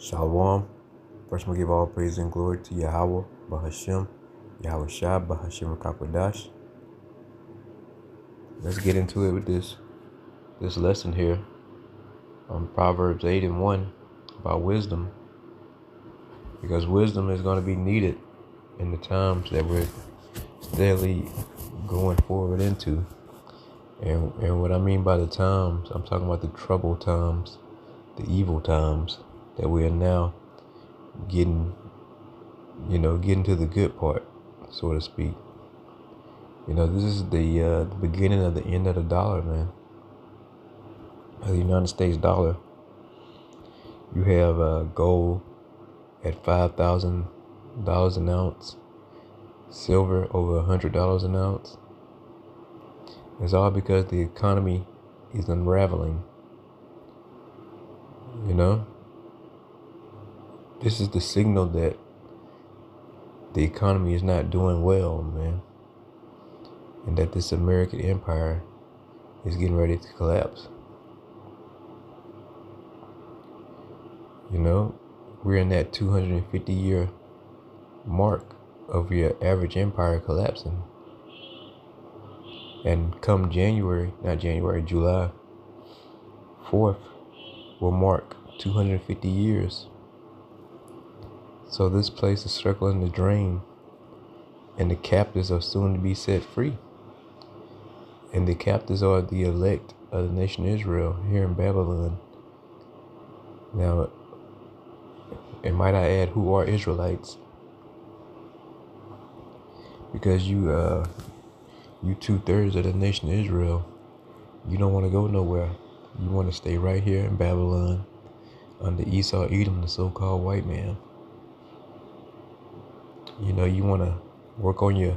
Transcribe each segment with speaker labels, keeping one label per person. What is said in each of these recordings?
Speaker 1: Shalom. First, we give all praise and glory to Yahweh, Bahashem, Yahweh Shah, Bahashem Kakwadash. Let's get into it with this lesson here on Proverbs 8 and 1 about wisdom, because wisdom is going to be needed in the times that we're steadily going forward into. And what I mean by the times, I'm talking about the troubled times, the evil times that we are now getting to the good part, so to speak. This is the beginning of the end of the dollar, man. The United States dollar. You have gold at $5,000 an ounce, silver over $100 an ounce. It's all because the economy is unraveling. This is the signal that the economy is not doing well, man, and that this American empire is getting ready to collapse. We're in that 250-year mark of your average empire collapsing. And come July 4th will mark 250 years. So this place is circling the drain, and the captives are soon to be set free. And the captives are the elect of the nation of Israel here in Babylon. Now, and might I add, who are Israelites? Because you 2/3 of the nation of Israel, you don't want to go nowhere. You want to stay right here in Babylon under Esau, Edom, the so-called white man. You want to work on your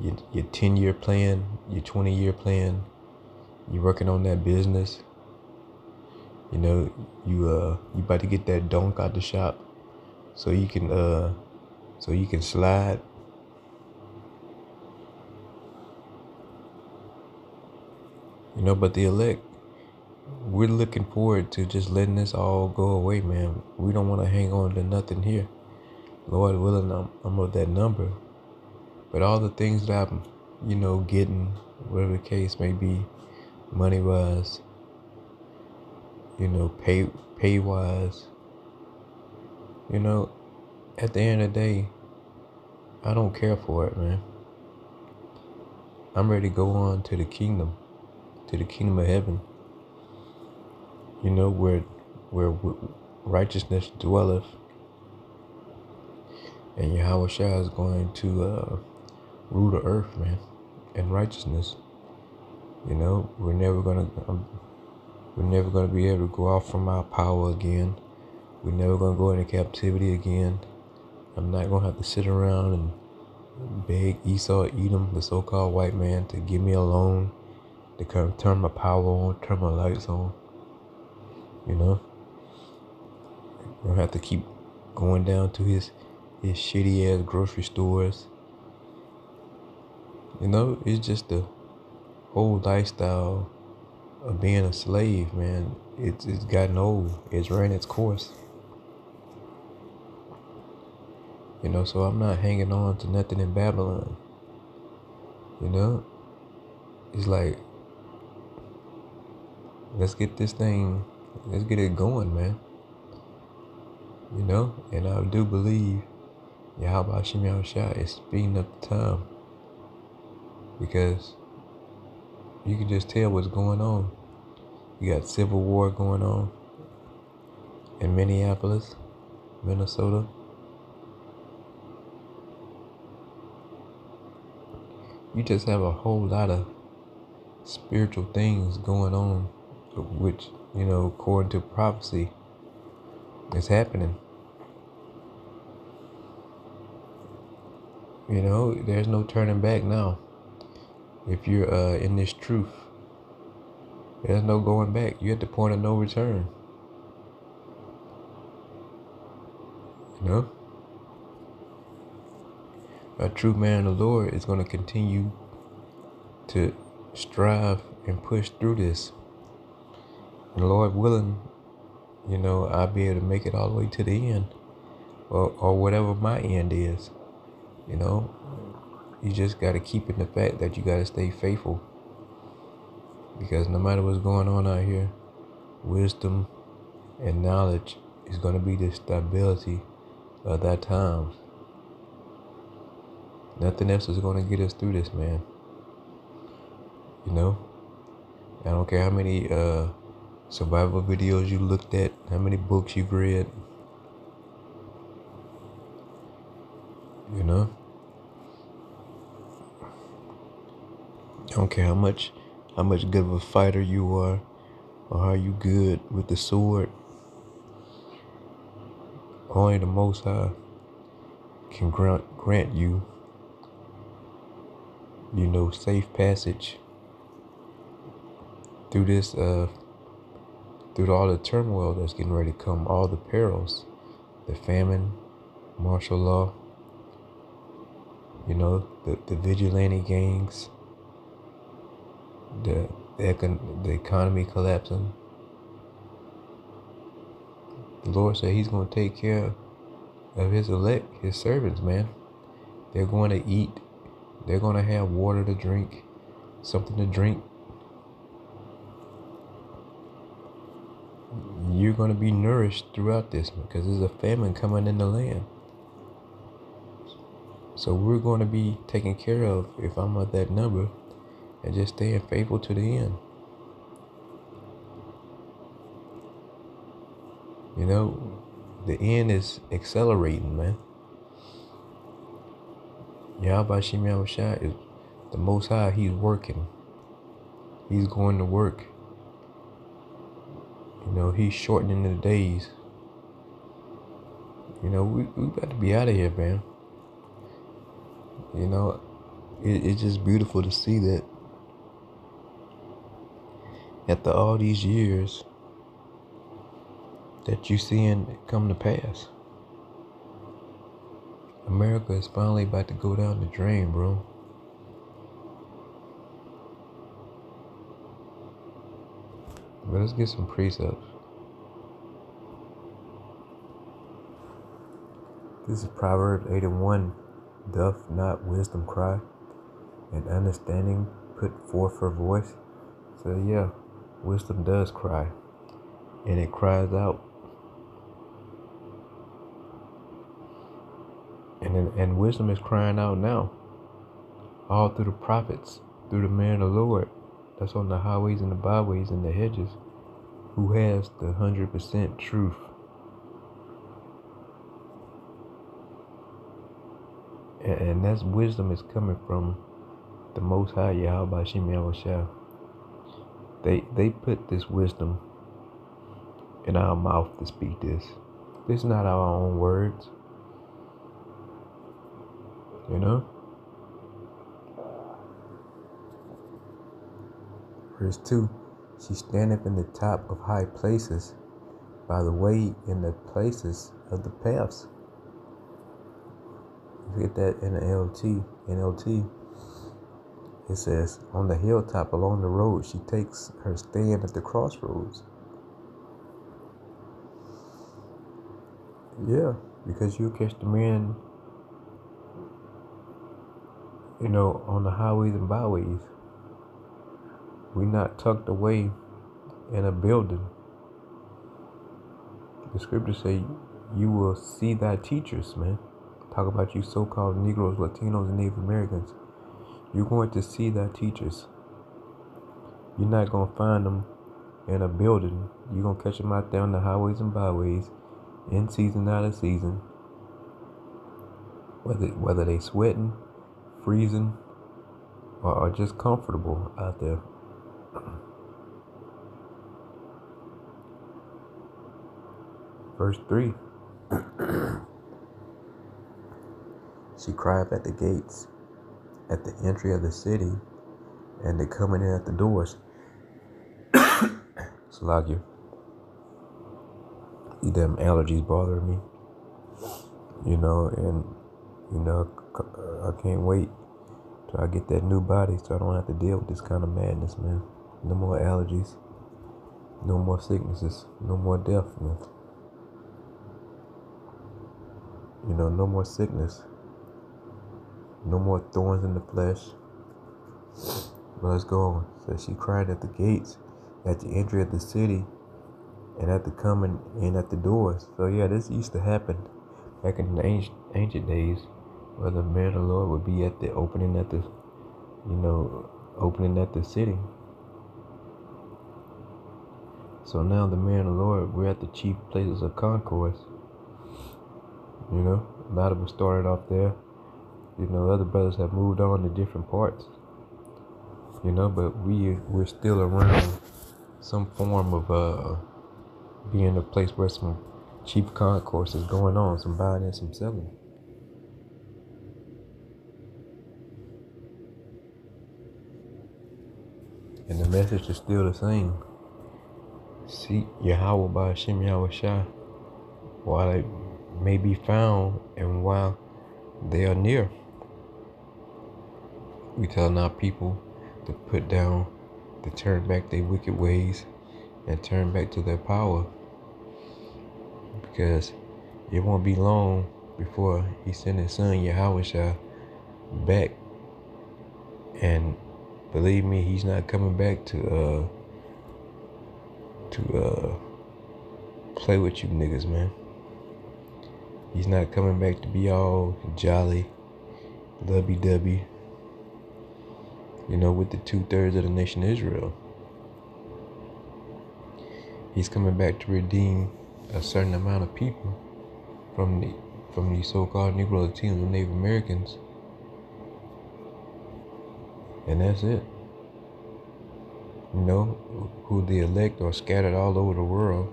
Speaker 1: 10-year plan, your 20-year plan. You're working on that business. You about to get that donk out the shop so you can slide. But the elect, we're looking forward to just letting this all go away, man. We don't want to hang on to nothing here. Lord willing, I'm of that number. But all the things that I'm, getting, whatever the case may be, money-wise, pay-wise, at the end of the day, I don't care for it, man. I'm ready to go on to the kingdom of heaven, where righteousness dwelleth, and Yahweh Shah is going to rule the earth, man, in righteousness. We're never gonna be able to go off from our power again. We're never gonna go into captivity again. I'm not gonna have to sit around and beg Esau, Edom, the so-called white man, to give me a loan to come turn my power on, turn my lights on. I don't have to keep going down to his shitty ass grocery stores. It's just the whole lifestyle of being a slave, man. It's gotten old. It's ran its course. So I'm not hanging on to nothing in Babylon. It's like, let's get it going, man. And I do believe Yahweh Hashem Yahweh Shah is speeding up the time, because you can just tell what's going on. You got civil war going on in Minneapolis, Minnesota. You just have a whole lot of spiritual things going on, which, according to prophecy, is happening. There's no turning back now. If you're in this truth, there's no going back. You're at the point of no return. A true man of the Lord is going to continue to strive and push through this. And Lord willing, I'll be able to make it all the way to the end, or whatever my end is. You know, you just got to keep in the fact that you got to stay faithful, because no matter what's going on out here, wisdom and knowledge is going to be the stability of that time. Nothing else is going to get us through this, man. I don't care how many survival videos you looked at, how many books you've read. I don't care how much good of a fighter you are, or how you good with the sword. Only the Most High can grant you, safe passage through this, through all the turmoil that's getting ready to come, all the perils, the famine, martial law, the vigilante gangs, the economy collapsing. The Lord said He's going to take care of His elect, His servants, man. They're going to eat. They're going to have water to drink, something to drink. You're going to be nourished throughout this, because there's a famine coming in the land. So we're going to be taken care of if I'm at that number, and just staying faithful to the end. The end is accelerating, man. Yahweh Shem Yahushua is the Most High. He's working. He's going to work. He's shortening the days. We got to be out of here, man. It's just beautiful to see that after all these years that you seeing it come to pass. America is finally about to go down the drain, bro. But let's get some precepts. This is Proverbs 8:1. Doth not wisdom cry, and understanding put forth her voice? So yeah, wisdom does cry, and it cries out. And wisdom is crying out now, all through the prophets, through the man of the Lord that's on the highways and the byways and the hedges, who has the 100% truth. And that's wisdom is coming from the Most High, Yahweh Shem Yahushua. They put this wisdom in our mouth to speak this. This is not our own words. Verse 2, she standeth in the top of high places, by the way in the places of the paths. You get that in the NLT. It says, on the hilltop along the road, she takes her stand at the crossroads. Yeah, because you catch the man, on the highways and byways. We're not tucked away in a building. The scriptures say you will see thy teachers, man. Talk about you so-called Negroes, Latinos, and Native Americans. You're going to see thy teachers. You're not going to find them in a building. You're going to catch them out there on the highways and byways, in season, out of season. Whether they sweating, freezing, or just comfortable out there. Verse 3. She crieth at the gates, at the entry of the city, and they coming in at the doors. Slagia. These damn allergies bothering me. I can't wait till I get that new body so I don't have to deal with this kind of madness, man. No more allergies. No more sicknesses. No more death, man. No more sickness. No more thorns in the flesh. But let's go on. So she cried at the gates, at the entry of the city, and at the coming in at the doors. So yeah, this used to happen back in the ancient days, where the man of the Lord would be at the opening at the, opening at the city. So now the man of the Lord, we're at the chief places of concourse. A lot of us started off there. Other brothers have moved on to different parts. But we're still around some form of being a place where some chief concourse is going on, some buying and some selling. And the message is still the same. Seek Yahweh by Hashem Yahushua while they may be found and while they are near. We tell our people to put down, to turn back their wicked ways and turn back to their power. Because it won't be long before he sent his son Yahushua back. And believe me, he's not coming back to play with you niggas, man. He's not coming back to be all jolly, lovey-dovey, with the 2/3 of the nation of Israel. He's coming back to redeem a certain amount of people from the so-called Negro Latinos and Native Americans. And that's it. Who the elect are scattered all over the world.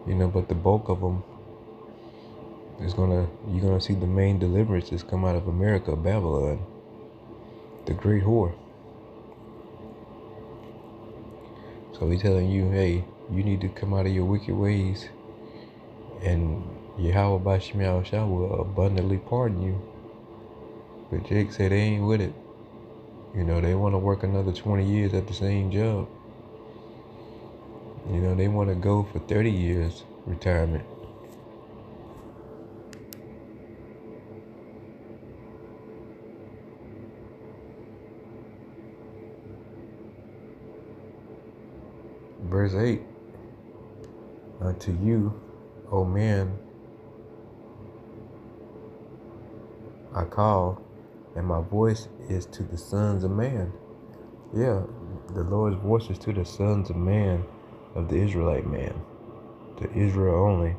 Speaker 1: But the bulk of them you're gonna see the main deliverances come out of America, Babylon, the great whore. So he's telling you, hey, you need to come out of your wicked ways, and Yahweh Bashim Yahushua will abundantly pardon you. But Jake said they ain't with it. They want to work another 20 years at the same job. They want to go for 30 years retirement. Verse 8, unto you, O man, I call, and my voice is to the sons of man. Yeah, the Lord's voice is to the sons of man, of the Israelite man, to Israel only.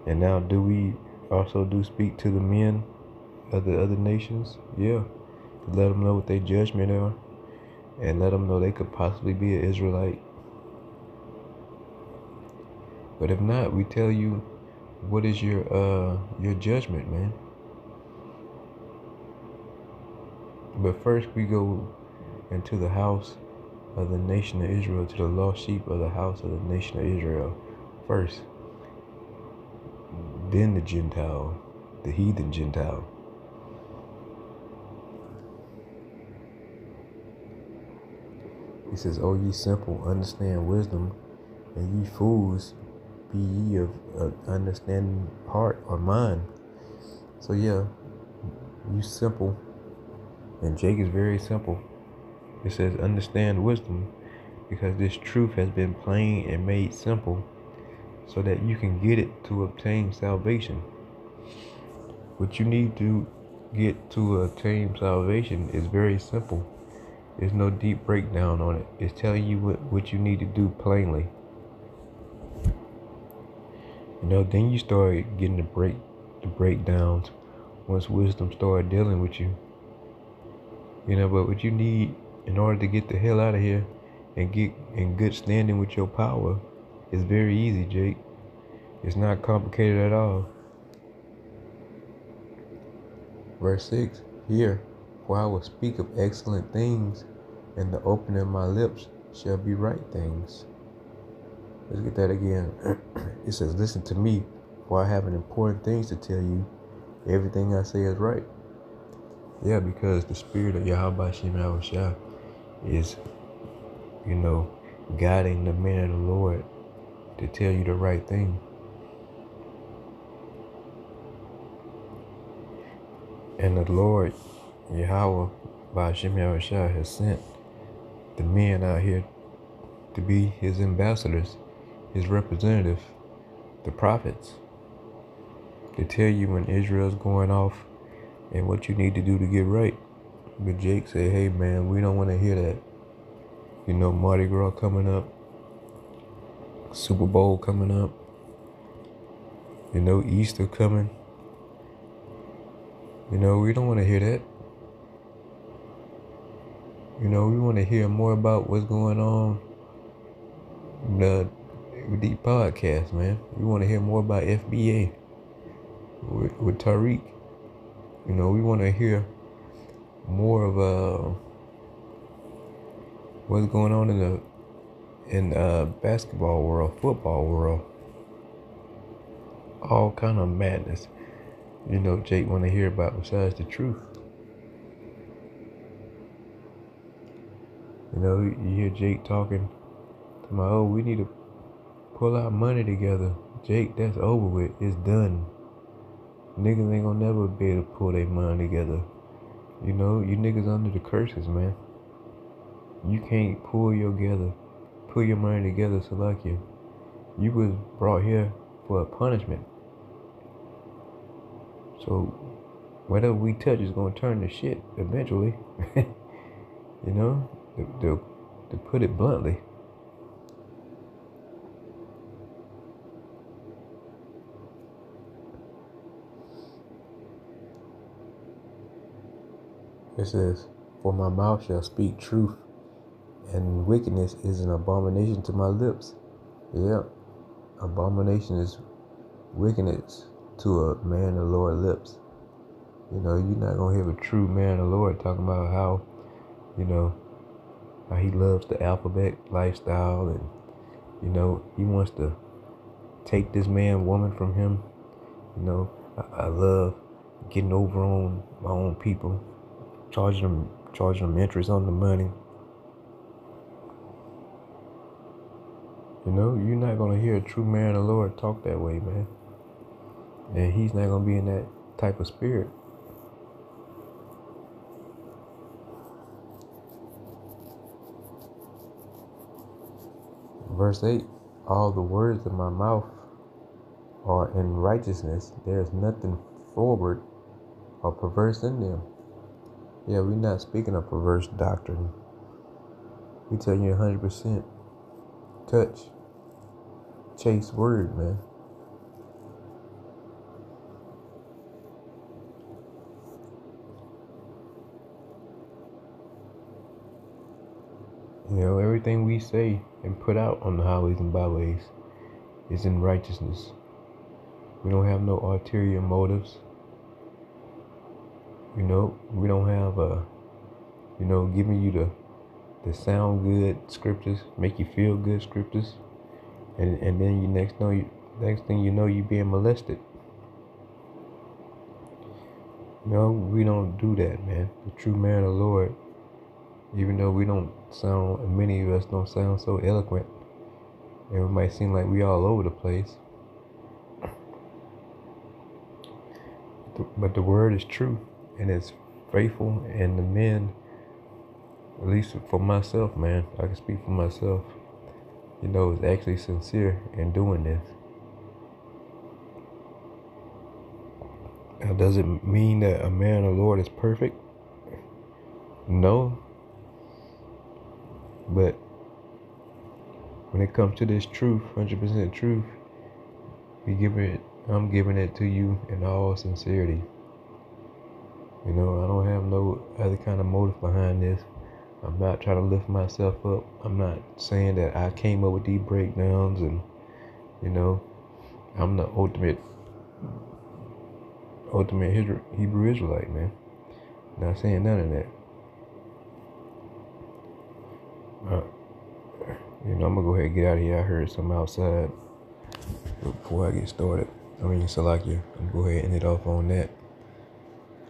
Speaker 1: And now do we also speak to the men of the other nations? Yeah, to let them know what their judgment are, and let them know they could possibly be an Israelite. But if not, we tell you, what is your judgment, man? But first we go into the house of the nation of Israel, to the lost sheep of the house of the nation of Israel first. Then the Gentile, the heathen Gentile. He says, O ye simple, understand wisdom, and ye fools, be ye of understanding heart or mind. So yeah, you simple, and Jake is very simple. It says understand wisdom, because this truth has been plain and made simple, so that you can get it to obtain salvation. What you need to get to obtain salvation is very simple. There's no deep breakdown on it. It's telling you what you need to do plainly. Then you start getting the breakdowns once wisdom started dealing with you. But what you need in order to get the hell out of here and get in good standing with your power is very easy, Jake. It's not complicated at all. Verse 6, here, for I will speak of excellent things, and the opening of my lips shall be right things. Let's get that again. It says, listen to me, for I have important things to tell you. Everything I say is right. Yeah, because the spirit of Yahweh Shem Yahushua is you know, guiding the man of the Lord to tell you the right thing. And the Lord, Yahweh, by Hashem Yahushua, has sent the men out here to be his ambassadors, his representative, the prophets, to tell you when Israel's going off and what you need to do to get right. But Jake said, hey man, we don't want to hear that. You know, Mardi Gras coming up, Super Bowl coming up, you know, Easter coming. You know, we don't want to hear that. You know, we want to hear more about what's going on with the podcast, man. We want to hear more about FBA with Tariq. You know, we want to hear more of what's going on in the basketball world, football world, all kind of madness. You know, Jake want to hear about besides the truth. You know, you hear Jake talking to my, oh, we need to pull our money together. Jake, that's over with. It's done. Niggas ain't gonna never be able to pull their money together. You know, you niggas under the curses, man. You can't pull your money together, Salakia. You was brought here for a punishment. So whatever we touch is gonna turn to shit eventually. You know, to put it bluntly. It says, for my mouth shall speak truth, and wickedness is an abomination to my lips. Yeah, abomination is wickedness to a man of the Lord's lips. You know, you're not going to hear a true man of the Lord talking about how, you know, how he loves the alphabet lifestyle, and, you know, he wants to take this woman from him. You know, I love getting over on my own people, charging them interest on the money. You know, you're not going to hear a true man of the Lord talk that way, man. And he's not going to be in that type of spirit. Verse 8, all the words of my mouth are in righteousness. There is nothing forward or perverse in them. Yeah, we're not speaking of perverse doctrine. We tell you 100% touch, chase word, man. You know, everything we say and put out on the highways and byways is in righteousness. We don't have no ulterior motives. You know, we don't have giving you the sound good scriptures, make you feel good scriptures, and then next thing you know, you being molested. No, we don't do that, man. The true man of the Lord, even though many of us don't sound so eloquent, and it might seem like we all over the place, but the word is true, and it's faithful, and the men, at least for myself, man, I can speak for myself, you know, is actually sincere in doing this. Now, does it mean that a man of the Lord is perfect? No. But when it comes to this truth, 100% truth, I'm giving it to you in all sincerity. You know, I don't have no other kind of motive behind this. I'm not trying to lift myself up. I'm not saying that I came up with these breakdowns and, you know, I'm the ultimate Hebrew Israelite, man. Not saying none of that. You know, I'm gonna go ahead and get out of here. I heard something outside before I get started. Salakia, I'm gonna go ahead and end it off on that.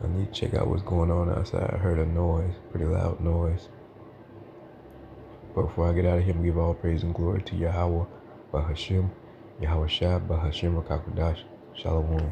Speaker 1: I need to check out what's going on outside. I heard a noise, pretty loud noise. But before I get out of here, I'm give all praise and glory to Yahweh, Bahashim, Yahweh Shah, Bahashim, Rakakwadash, Shalom.